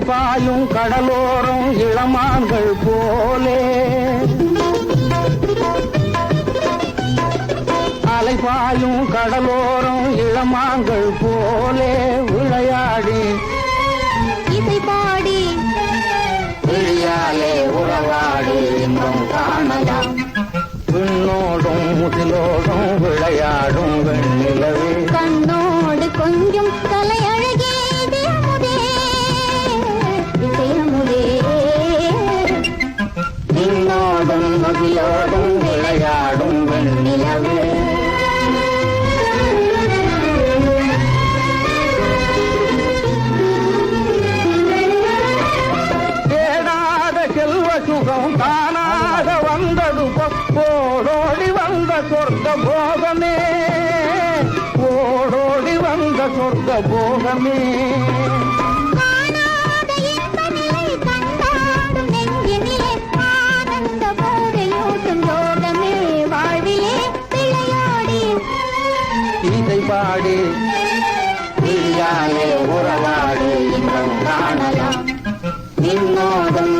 அலைபாயும் கடலோரம் இளமான்கள் போலே அலைபாயும் கடலோரம் இளமான்கள் போலே விளையாடி இசை பாடி விழியாலே உறவாடி இன்பம் காணலாம் விண்ணோடும் முகிலோடும் விளையாடும் வெண்ணிலவே கண்ணோடு கொஞ்சம் தலையழகே இதயமுதே இதயமுதே விண்ணோடும் முகிலோடும் விளையாடும் வெண்ணிலவே சுகம் தானாக வந்தது ஓடோடி வந்த சொர்க்க போகமே ஓடோடி வந்த சொர்க்க போகமே இசை பாடி விழியாலே உறவாடி இன்பம் காணலாம் இன்னோடும்